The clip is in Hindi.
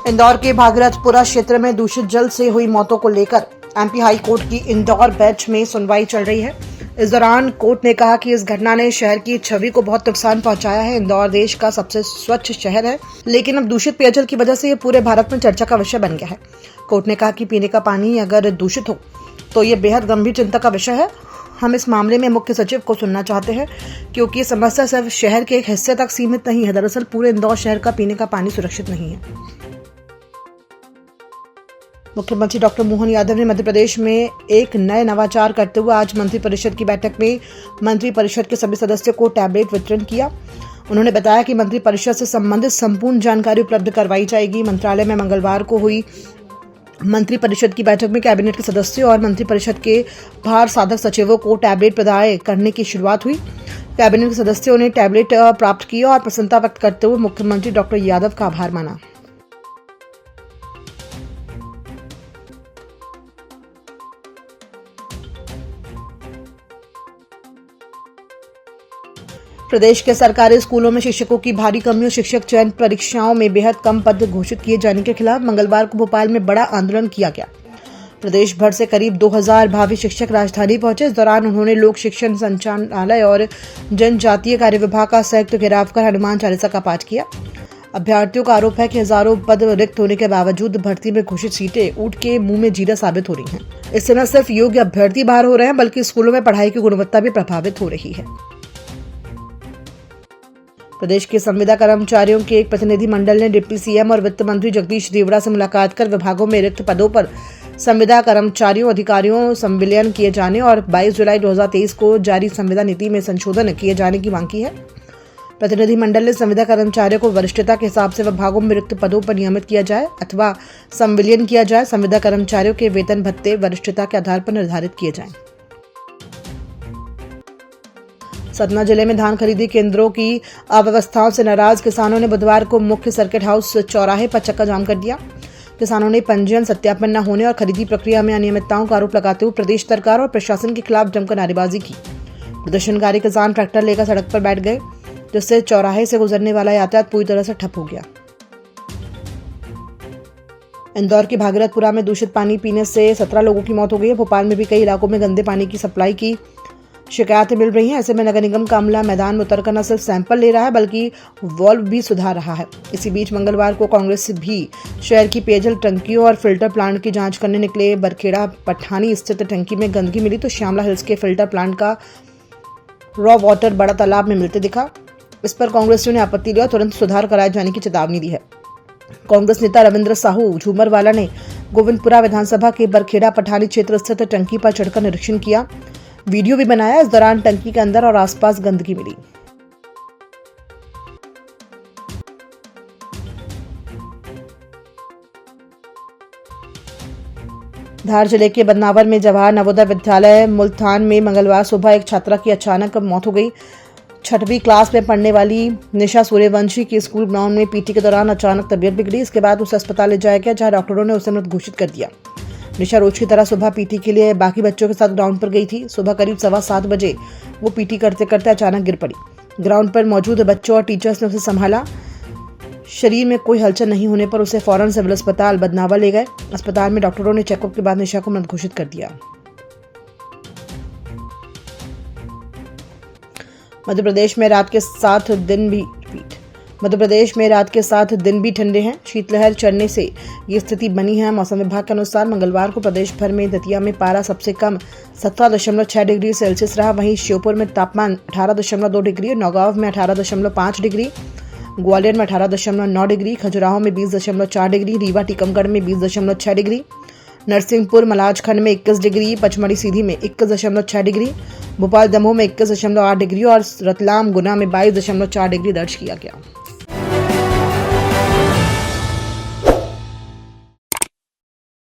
इंदौर के भागीरथपुरा क्षेत्र में दूषित जल से हुई मौतों को लेकर एमपी हाई कोर्ट की इंदौर बेंच में सुनवाई चल रही है। इस दौरान कोर्ट ने कहा कि इस घटना ने शहर की छवि को बहुत नुकसान पहुंचाया है। इंदौर देश का सबसे स्वच्छ शहर है, लेकिन अब दूषित पेयजल की वजह से ये पूरे भारत में चर्चा का विषय बन गया है। कोर्ट ने कहा कि पीने का पानी अगर दूषित हो तो ये बेहद गंभीर चिंता का विषय है। हम इस मामले में मुख्य सचिव को सुनना चाहते हैं, क्योंकि ये समस्या सिर्फ शहर के एक हिस्से तक सीमित नहीं है। दरअसल पूरे इंदौर शहर का पीने का पानी सुरक्षित नहीं है। मुख्यमंत्री डॉक्टर मोहन यादव ने मध्य प्रदेश में एक नए नवाचार करते हुए आज मंत्रिपरिषद की बैठक में मंत्रिपरिषद के सभी सदस्यों को टैबलेट वितरण किया। उन्होंने बताया कि मंत्रिपरिषद से संबंधित संपूर्ण जानकारी उपलब्ध करवाई जाएगी। मंत्रालय में मंगलवार को हुई मंत्रिपरिषद की बैठक में कैबिनेट के सदस्यों और मंत्रिपरिषद के भार साधक सचिवों को टैबलेट प्रदान करने की शुरुआत हुई। कैबिनेट के सदस्यों ने टैबलेट प्राप्त किया और प्रसन्नता व्यक्त करते हुए मुख्यमंत्री डॉक्टर यादव का आभार माना। प्रदेश के सरकारी स्कूलों में शिक्षकों की भारी कमी और शिक्षक चयन परीक्षाओं में बेहद कम पद घोषित किए जाने के खिलाफ मंगलवार को भोपाल में बड़ा आंदोलन किया गया। प्रदेश भर से करीब 2000 भावी शिक्षक राजधानी पहुंचे। इस दौरान उन्होंने लोक शिक्षण संचालनालय और जनजातीय कार्य विभाग का संयुक्त घेराव कर हनुमान चालीसा का पाठ किया। अभ्यर्थियों का आरोप है कि हजारों पद रिक्त होने के बावजूद भर्ती में घोषित सीटें ऊंट के मुंह में जीरा साबित हो रही हैं। इससे न सिर्फ योग्य अभ्यर्थी बाहर हो रहे हैं, बल्कि स्कूलों में पढ़ाई की गुणवत्ता भी प्रभावित हो रही है। प्रदेश के संविदा कर्मचारियों के एक प्रतिनिधि मंडल ने डिप्टी सीएम और वित्त मंत्री जगदीश देवड़ा से मुलाकात कर विभागों में रिक्त पदों पर संविदा कर्मचारियों अधिकारियों संविलियन किए जाने और 22 जुलाई 2023 को जारी संविदा नीति में संशोधन किए जाने की मांग की है। प्रतिनिधि मंडल ने संविदा कर्मचारियों को वरिष्ठता के हिसाब से विभागों में रिक्त पदों पर नियमित किया जाए अथवा संविलियन किया जाए। संविदा कर्मचारियों के वेतन भत्ते वरिष्ठता के आधार पर निर्धारित किए जाएं। सतना जिले में धान खरीदी केंद्रों की अव्यवस्थाओं से नाराज किसानों ने बुधवार को मुख्य सर्किट हाउस चौराहे पर चक्का जाम कर दिया। किसानों ने पंजीयन सत्यापन न होने और खरीदी प्रक्रिया में अनियमितताओं का आरोप लगाते हुए प्रदेश सरकार और प्रशासन के खिलाफ जमकर नारेबाजी की। प्रदर्शनकारी किसान ट्रैक्टर लेकर सड़क पर बैठ गए, जिससे चौराहे से गुजरने वाला यातायात पूरी तरह से ठप हो गया। इंदौर के भागीरथपुरा में दूषित पानी पीने से 17 लोगों की मौत हो गई है। भोपाल में भी कई इलाकों में गंदे पानी की सप्लाई की शिकायतें मिल रही हैं। ऐसे में नगर निगम का अमला मैदान में उतरकर न सिर्फ सैंपल ले रहा है, बल्कि वॉल्व भी सुधार रहा है। इसी बीच मंगलवार को कांग्रेस भी शहर की पेयजल टंकियों और फिल्टर प्लांट की जांच करने निकले। बरखेड़ा पठानी स्थित टंकी में गंदगी मिली तो श्यामला हिल्स के फिल्टर प्लांट का रॉ वाटर बड़ा तालाब में मिलते दिखा। इस पर कांग्रेसियों ने आपत्ति ली और तुरंत सुधार कराए जाने की चेतावनी दी है। कांग्रेस नेता रविंद्र साहू झूमरवाला ने गोविंदपुरा विधानसभा के बरखेड़ा पठानी क्षेत्र स्थित टंकी पर चढ़कर निरीक्षण किया, वीडियो भी बनाया। इस दौरान टंकी के अंदर और आसपास गंदगी मिली। धार जिले के बदनावर में जवाहर नवोदय विद्यालय मुल्तान में मंगलवार सुबह एक छात्रा की अचानक मौत हो गई। 6वीं क्लास में पढ़ने वाली निशा सूर्यवंशी की स्कूल ग्राउंड में पीटी के दौरान अचानक तबीयत बिगड़ी। इसके बाद उसे अस्पताल ले जाया गया, जहां डॉक्टरों ने उसे मृत घोषित कर दिया। निशा रोज की तरह सुबह पीटी के लिए बाकी बच्चों के साथ ग्राउंड पर गई थी। सुबह करीब 7:15 बजे वो पीटी करते करते अचानक गिर पड़ी। ग्राउंड पर मौजूद बच्चों और टीचर्स ने उसे संभाला। शरीर में कोई हलचल नहीं होने पर उसे फौरन सिविल अस्पताल बदनावर ले गए। अस्पताल में डॉक्टरों ने चेकअप के बाद निशा को मृत घोषित कर दिया। मध्य प्रदेश में रात के 7 दिन भी ठंडे हैं। शीतलहर चढ़ने से ये स्थिति बनी है। मौसम विभाग के अनुसार मंगलवार को प्रदेश भर में दतिया में पारा सबसे कम 17.6 डिग्री सेल्सियस रहा। वहीं श्योपुर में तापमान 18.2 डिग्री, नौगांव में 18.5 डिग्री, ग्वालियर में 18.9 डिग्री, खजुराहो में 20.4 डिग्री, रीवा टीकमगढ़ में 20.6 डिग्री, नरसिंहपुर मलाजखंड में 21 डिग्री, पचमढ़ी सीधी में 21.6 डिग्री, भोपाल दमोह में 21.8 डिग्री और रतलाम गुना में 22.4 डिग्री दर्ज किया गया।